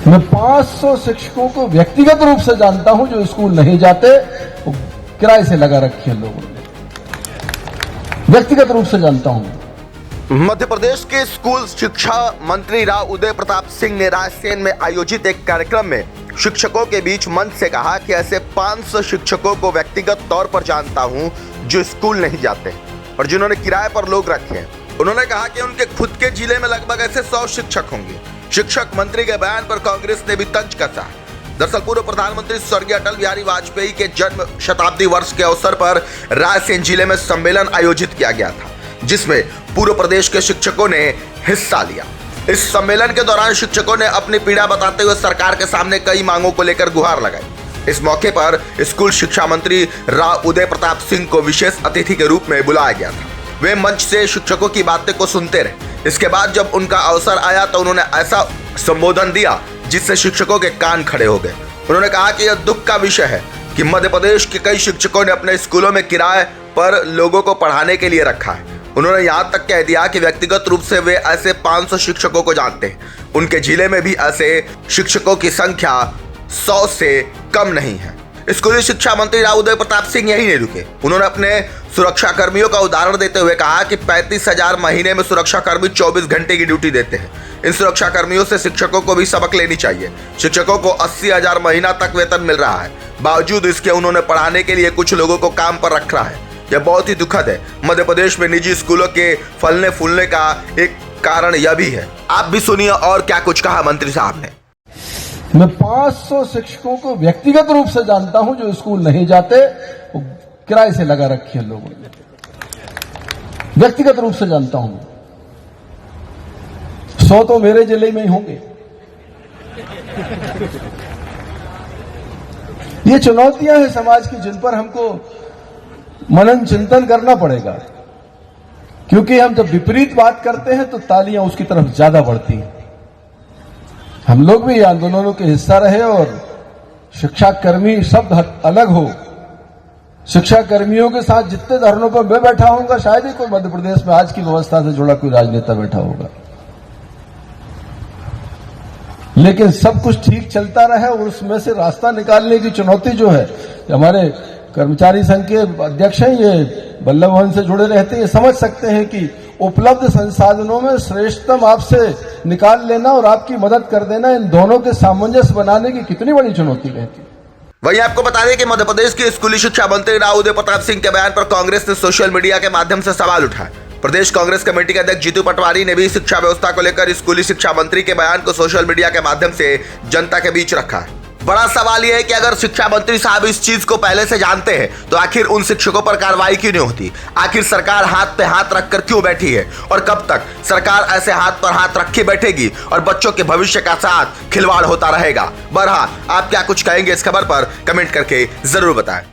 मैं 500 शिक्षकों को व्यक्तिगत रूप से जानता हूं जो स्कूल नहीं जाते, वो किराए से लगा रखे हैं लोगों ने, व्यक्तिगत रूप से जानता हूं। मध्य प्रदेश के स्कूल शिक्षा मंत्री राव उदय प्रताप सिंह ने रायसेन में आयोजित एक कार्यक्रम में शिक्षकों के बीच मंच से कहा कि ऐसे 500 शिक्षकों को व्यक्तिगत तौर पर जानता हूं जो स्कूल नहीं जाते और जिन्होंने किराए पर लोग रखे हैं। उन्होंने कहा कि उनके खुद के जिले में लगभग ऐसे 100 शिक्षक होंगे। शिक्षक मंत्री के बयान पर कांग्रेस ने भी तंज कसा। दरअसल पूर्व प्रधानमंत्री स्वर्गीय अटल बिहारी वाजपेयी के जन्म शताब्दी वर्ष के अवसर पर रायसेन जिले में सम्मेलन आयोजित किया गया था, जिसमें पूर्व प्रदेश के शिक्षकों ने हिस्सा लिया। इस सम्मेलन के दौरान शिक्षकों ने अपनी पीड़ा बताते हुए सरकार के सामने कई मांगों को लेकर गुहार लगाई। इस मौके पर स्कूल शिक्षा मंत्री राव उदय प्रताप सिंह को विशेष अतिथि के रूप में बुलाया गया था। वे मंच से शिक्षकों की बातें को सुनते रहे। इसके बाद जब उनका अवसर आया तो उन्होंने ऐसा संबोधन दिया जिससे शिक्षकों के कान खड़े हो गए। उन्होंने कहा कि यह दुख का विषय है कि मध्य प्रदेश के कई शिक्षकों ने अपने स्कूलों में किराए पर लोगों को पढ़ाने के लिए रखा है। उन्होंने यहाँ तक कह दिया कि व्यक्तिगत रूप से वे ऐसे 500 शिक्षकों को जानते हैं। उनके जिले में भी ऐसे शिक्षकों की संख्या 100 से कम नहीं है। स्कूली शिक्षा मंत्री राव उदय प्रताप सिंह यही नहीं रुके। उन्होंने अपने सुरक्षा कर्मियों का उदाहरण देते हुए कहा कि 35,000 महीने में सुरक्षा कर्मी 24 घंटे की ड्यूटी देते हैं। इन सुरक्षा कर्मियों से शिक्षकों को भी सबक लेनी चाहिए। शिक्षकों को 80,000 महीना तक वेतन मिल रहा है, बावजूद इसके उन्होंने पढ़ाने के लिए कुछ लोगों को काम पर रखा है। यह बहुत ही दुखद है। मध्य प्रदेश में निजी स्कूलों के फलने फूलने का एक कारण यह भी है। आप भी सुनिए और क्या कुछ कहा मंत्री साहब ने। मैं 500 शिक्षकों को व्यक्तिगत रूप से जानता हूं जो स्कूल नहीं जाते, वो किराए से लगा रखे हैं लोगों ने, व्यक्तिगत रूप से जानता हूं। 100 तो मेरे जिले में ही होंगे। ये चुनौतियां हैं समाज की जिन पर हमको मनन चिंतन करना पड़ेगा, क्योंकि हम जब विपरीत बात करते हैं तो तालियां उसकी तरफ ज्यादा बढ़ती हैं। हम लोग भी आंदोलनों के हिस्सा रहे और शिक्षा कर्मी शब्द अलग हो। शिक्षा कर्मियों के साथ जितने धरनों पर मैं बैठा होऊंगा, शायद ही कोई मध्य प्रदेश में आज की व्यवस्था से जुड़ा कोई राजनेता बैठा होगा, लेकिन सब कुछ ठीक चलता रहे और उसमें से रास्ता निकालने की चुनौती जो है, हमारे कर्मचारी संघ के अध्यक्ष हैं, ये बल्लभ भवन से जुड़े रहते हैं, ये समझ सकते हैं कि उपलब्ध संसाधनों में श्रेष्ठतम आपसे निकाल लेना और आपकी मदद कर देना, इन दोनों के सामंजस्य बनाने की कितनी बड़ी चुनौती रहती है। वहीं आपको बता दें कि मध्य प्रदेश के स्कूली शिक्षा मंत्री राव उदय प्रताप सिंह के बयान पर कांग्रेस ने सोशल मीडिया के माध्यम से सवाल उठाए। प्रदेश कांग्रेस कमेटी के अध्यक्ष जीतू पटवारी ने भी शिक्षा व्यवस्था को लेकर स्कूली शिक्षा मंत्री के बयान को सोशल मीडिया के माध्यम से जनता के बीच रखा है। बड़ा सवाल यह है कि अगर शिक्षा मंत्री साहब इस चीज को पहले से जानते हैं तो आखिर उन शिक्षकों पर कार्रवाई क्यों नहीं होती? आखिर सरकार हाथ पे हाथ रखकर क्यों बैठी है और कब तक सरकार ऐसे हाथ पर हाथ रखे बैठेगी और बच्चों के भविष्य का साथ खिलवाड़ होता रहेगा? बहरहाल आप क्या कुछ कहेंगे इस खबर पर कमेंट करके जरूर बताएं।